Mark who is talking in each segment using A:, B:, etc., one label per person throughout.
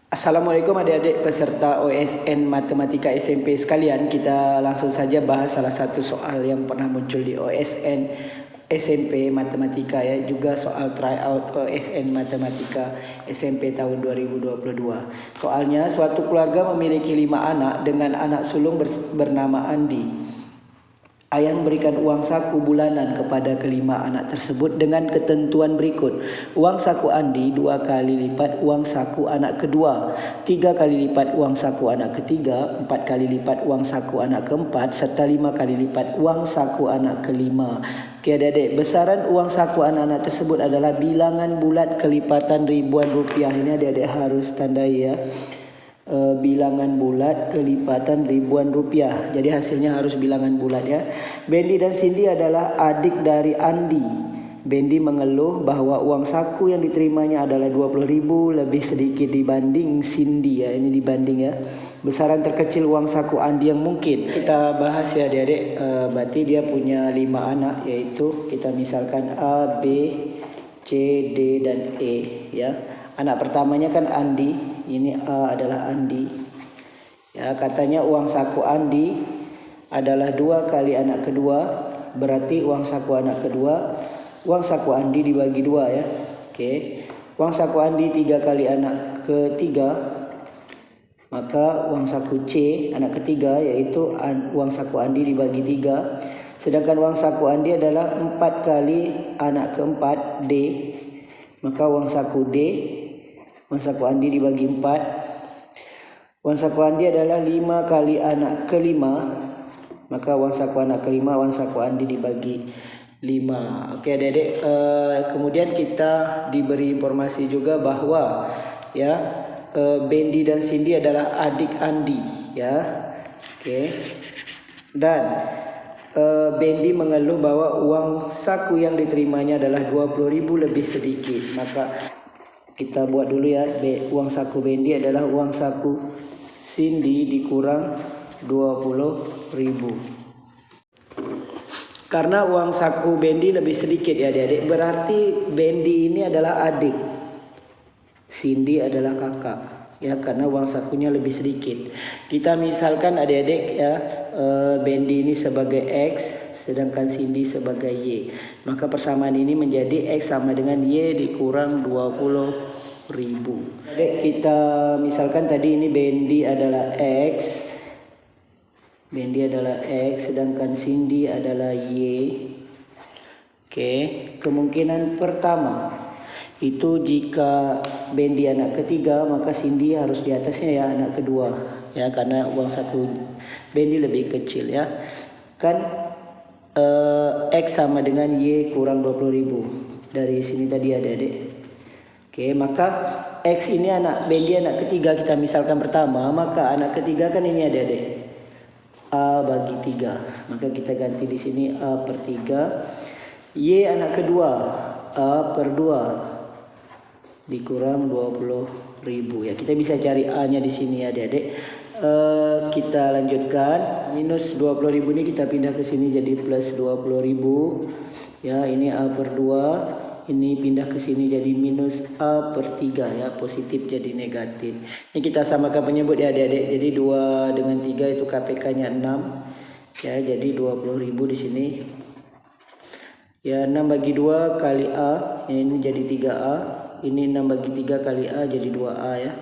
A: Assalamualaikum adik-adik peserta OSN Matematika SMP sekalian. Kita langsung saja bahas salah satu soal yang pernah muncul di OSN SMP Matematika ya, juga soal tryout OSN Matematika SMP tahun 2022. Soalnya, suatu keluarga memiliki 5 anak dengan anak sulung bernama Andi. Ayah memberikan uang saku bulanan kepada kelima anak tersebut dengan ketentuan berikut. Uang saku Andi 2 kali lipat uang saku anak kedua, 3 kali lipat uang saku anak ketiga, 4 kali lipat uang saku anak keempat, serta 5 kali lipat uang saku anak kelima. Oke adik-adik, besaran uang saku anak-anak tersebut adalah bilangan bulat kelipatan ribuan rupiah. Ini adik-adik harus tandai ya. Bilangan bulat kelipatan ribuan rupiah. Jadi hasilnya harus bilangan bulat ya. Bendi dan Cindy adalah adik dari Andi. Bendi mengeluh bahwa uang saku yang diterimanya adalah 20.000 lebih sedikit dibanding Cindy ya. Ini dibanding ya. Besaran terkecil uang saku Andi yang mungkin. Kita bahas ya adik-adik. Berarti dia punya 5 anak, yaitu kita misalkan A, B, C, D, dan E ya. Anak pertamanya kan Andi. Ini A adalah Andi. Ya, katanya uang saku Andi adalah 2 kali anak kedua. Berarti uang saku anak kedua, uang saku Andi dibagi 2 ya. Oke. Uang saku Andi 3 kali anak ketiga. Maka uang saku C anak ketiga, yaitu uang saku Andi dibagi 3. Sedangkan uang saku Andi adalah 4 kali anak keempat D. Maka uang saku D, uang saku Andi dibagi 4. Uang saku Andi adalah 5 kali anak kelima. Maka uang saku anak kelima, uang saku Andi dibagi 5. Oke adik-adik, kemudian kita diberi informasi juga bahwa ya, Bendi dan Cindy adalah adik Andi ya. Oke. Dan Bendi mengeluh bahwa uang saku yang diterimanya adalah 20.000 lebih sedikit. Maka kita buat dulu ya. Uang saku Bendi adalah uang saku Cindy dikurang 20.000. Karena uang saku Bendi lebih sedikit ya adik-adik, berarti Bendi ini adalah adik, Cindy adalah kakak ya, karena uang sakunya lebih sedikit. Kita misalkan adik-adik ya, Bendi ini sebagai X sedangkan Cindy sebagai Y. Maka persamaan ini menjadi X sama dengan Y dikurang 20.000. Adik, kita misalkan tadi ini Bendi adalah X, Bendi adalah X sedangkan Cindy adalah Y. Oke, kemungkinan pertama itu jika Bendi anak ketiga, maka Cindy harus di atasnya ya, anak kedua ya, karena uang saku Bendi lebih kecil ya. Kan X sama dengan Y kurang 20.000 dari sini tadi adik-adik. Oke, maka X ini anak Bendi anak ketiga, kita misalkan pertama, maka anak ketiga kan ini adik-adik, A bagi 3. Maka kita ganti di sini A per 3. Y anak kedua, A per 2 dikurang 20.000 ya. Kita bisa cari A nya di sini ya adik-adik. Kita lanjutkan. Minus 20.000 ini kita pindah ke sini jadi plus 20.000 ya. Ini A per 2, ini pindah ke sini jadi minus A per 3 ya. Positif jadi negatif. Ini kita samakan penyebut ya adik-adik. Jadi 2 dengan 3 itu KPK nya 6 ya. Jadi 20.000 di sini ya. 6 bagi 2 kali A ya, ini jadi 3A. Ini 6 bagi 3 kali A jadi 2A ya.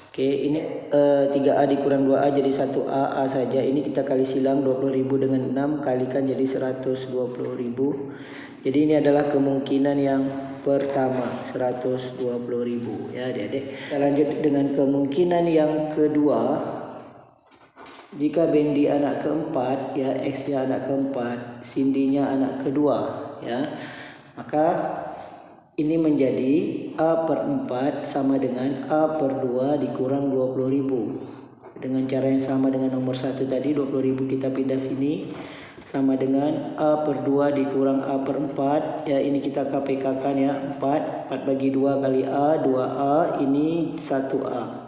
A: Oke, ini 3A dikurang 2A jadi 1A, A saja. Ini kita kali silang 20.000 dengan 6 kalikan jadi 120.000. Jadi ini adalah kemungkinan yang pertama, 120.000 ya adik-adik. Kita lanjut dengan kemungkinan yang kedua. Jika Bendi anak keempat ya, X nya anak keempat, Cindy nya anak kedua ya, maka ini menjadi A per 4 sama dengan A per 2 dikurang 20.000. Dengan cara yang sama dengan nomor 1 tadi, 20.000 kita pindah sini sama dengan A per 2 dikurang A per 4 ya. Ini kita KPK kan ya, 4 bagi 2 kali A, 2A, ini 1A,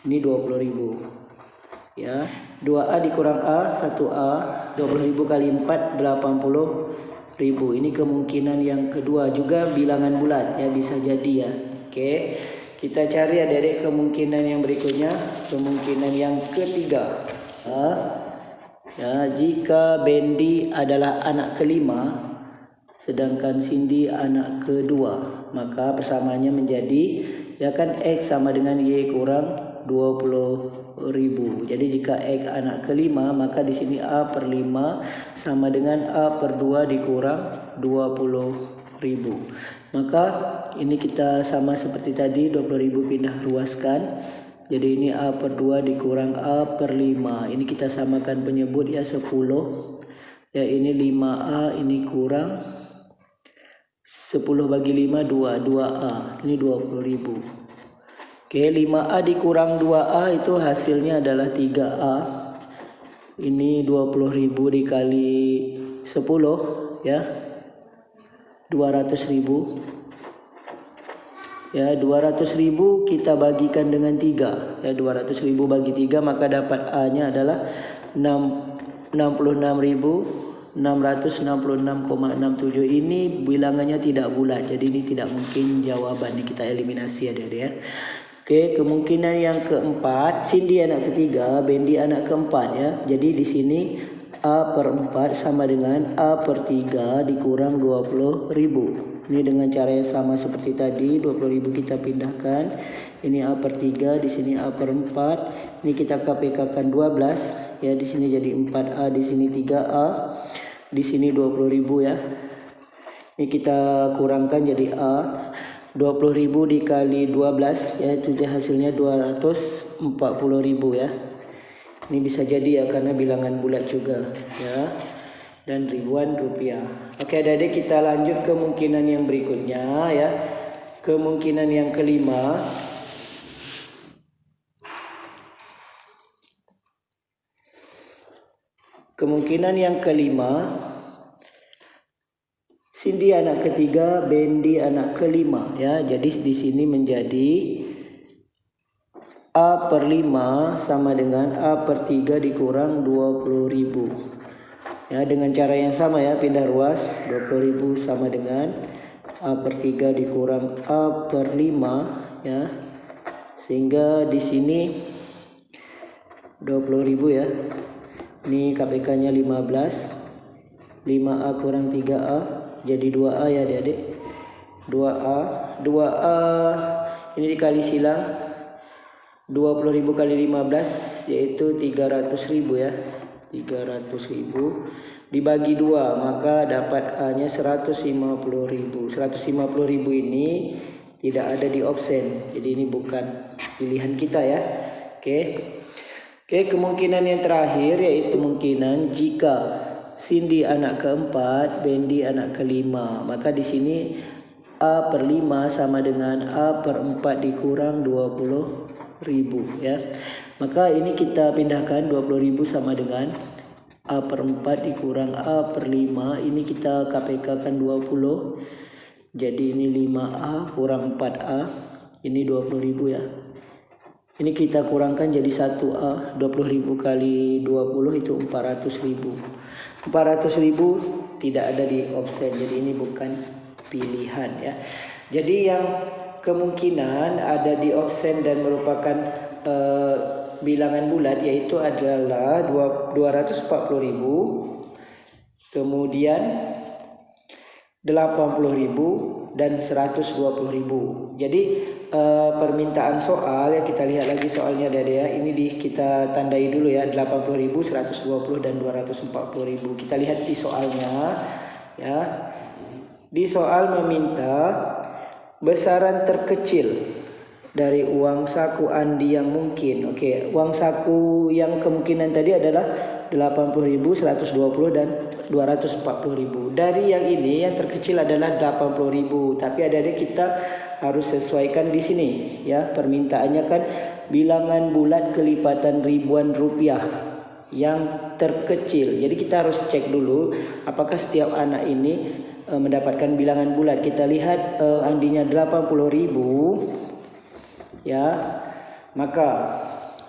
A: ini 20.000 ya. 2A dikurang A, 1A, 20.000 kali 4 80.000. Ini kemungkinan yang kedua, juga bilangan bulat ya, bisa jadi ya. Oke. Kita cari adik-adik kemungkinan yang berikutnya. Kemungkinan yang ketiga. Jika Bendy adalah anak kelima, sedangkan Cindy anak kedua, maka persamaannya menjadi X sama dengan Y kurang 20.000. Jadi jika X anak kelima, maka di sini A per 5 sama dengan A per 2 dikurang 20.000. Maka ini kita sama seperti tadi, 20.000 pindah ruaskan. Jadi ini A per 2 dikurang A per 5. Ini kita samakan penyebut 10. Ini 5A, ini kurang 10 bagi 5, 2A. Ini 20.000. 5A dikurang 2A itu hasilnya adalah 3A. Ini 20.000 dikali 10 200.000. 200.000 kita bagikan dengan 3. 200.000 bagi 3 maka dapat A-nya adalah 66.666,67. Ini bilangannya tidak bulat, jadi ini tidak mungkin jawaban. Ini kita eliminasi adik-adik ya. Kemungkinan yang keempat, Cindy anak ketiga, Bendy anak keempat ya. Jadi di sini A per 4 sama dengan A per 3 dikurang 20.000. Ini dengan cara yang sama seperti tadi, 20.000 kita pindahkan. Ini A per 3, di sini A per 4. Ini kita KPK-kan 12 ya, di sini jadi 4A, di sini 3A. Di sini 20.000 ya. Ini kita kurangkan jadi A. 20.000 dikali 12 ya, itu hasilnya 240.000 ya. Ini bisa jadi ya karena bilangan bulat juga ya, dan ribuan rupiah. Oke adik-adik, kita lanjut kemungkinan yang berikutnya ya. Kemungkinan yang kelima. Kemungkinan yang kelima, Cindy anak ketiga, Bendy anak kelima ya. Jadi di sini menjadi A per 5 sama dengan A per 3 dikurang 20.000. Ya, dengan cara yang sama ya, pindah ruas. 20.000 sama dengan A per 3 dikurang A per 5 ya. Sehingga di sini 20.000 ya. Ini KPK-nya 15. 5A kurang 3A jadi 2A ya adik-adik. 2A ini dikali silang 20.000 kali 15 yaitu 300.000 ya. 300.000 dibagi 2 maka dapat A-nya 150.000. 150.000 ini tidak ada di option. Jadi ini bukan pilihan kita ya. Oke, kemungkinan yang terakhir yaitu kemungkinan jika Cindy anak keempat, Bendy anak kelima, maka di sini A per 5 sama dengan A per 4 dikurang 20.000 ya. Maka ini kita pindahkan 20.000 sama dengan A per 4 dikurang A per 5. Ini kita KPK kan 20. Jadi ini 5A kurang 4A. Ini 20.000 ya. Ini kita kurangkan jadi 1A. 20.000 kali 20 itu 400.000. 400.000 tidak ada di option. Jadi ini bukan pilihan ya. Jadi yang kemungkinan ada di option dan merupakan bilangan bulat yaitu adalah 240.000, kemudian 80.000 dan 120.000. Jadi permintaan soal ya, kita lihat lagi soalnya ada ya. Ini kita tandai dulu ya, 80.000, 120 dan 240.000. Kita lihat di soalnya ya. Di soal meminta besaran terkecil dari uang saku Andi yang mungkin. Oke, uang saku yang kemungkinan tadi adalah 80.000, 120 dan 240.000. Dari yang ini yang terkecil adalah 80.000. Tapi ada kita harus sesuaikan di sini ya. Permintaannya kan bilangan bulat kelipatan ribuan rupiah yang terkecil. Jadi kita harus cek dulu apakah setiap anak ini mendapatkan bilangan bulat. Kita lihat Andinya 80.000 ya. Maka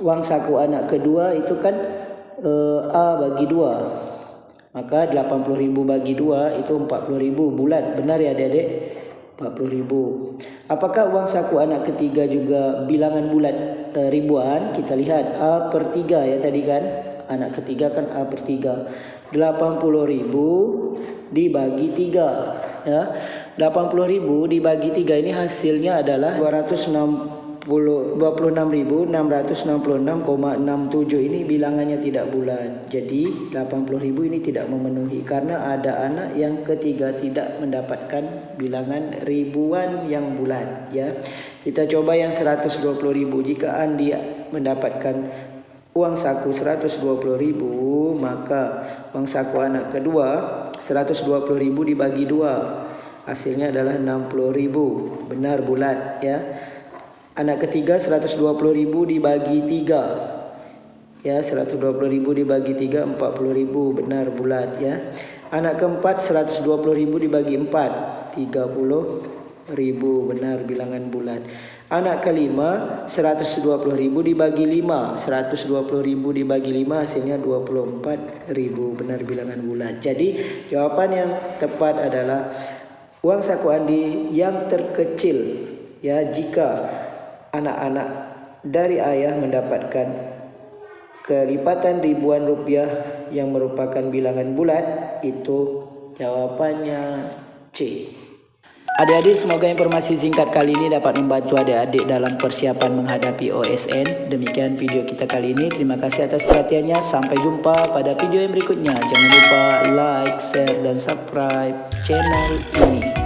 A: uang saku anak kedua itu kan A bagi 2. Maka 80.000 bagi 2 itu 40.000 bulat. Benar ya adik-adik? 40.000. Apakah uang saku anak ketiga juga bilangan bulat ribuan? Kita lihat A/3 ya tadi kan. Anak ketiga kan A/3. 80.000 dibagi 3 ya. 80.000 dibagi 3 ini hasilnya adalah 26.666,67. Ini bilangannya tidak bulat. Jadi 80.000 ini tidak memenuhi karena ada anak yang ketiga tidak mendapatkan bilangan ribuan yang bulat ya. Kita coba yang 120.000. Jika Andi mendapatkan uang saku 120.000, maka uang saku anak kedua 120.000 dibagi 2. Hasilnya adalah 60.000. Benar bulat ya. Anak ketiga 120.000 dibagi 3. Ya, 120.000 dibagi 3 40.000. Benar bulat ya. Anak keempat 120.000 dibagi 4 30.000. Benar bilangan bulat. Anak kelima 120.000 dibagi 5. 120.000 dibagi 5 hasilnya 24.000. Benar bilangan bulat. Jadi jawaban yang tepat adalah uang saku Andi yang terkecil ya, jika anak-anak dari ayah mendapatkan kelipatan ribuan rupiah yang merupakan bilangan bulat, itu jawabannya C. Adik-adik, semoga informasi singkat kali ini dapat membantu adik-adik dalam persiapan menghadapi OSN. Demikian video kita kali ini. Terima kasih atas perhatiannya. Sampai jumpa pada video yang berikutnya. Jangan lupa like, share, dan subscribe channel ini.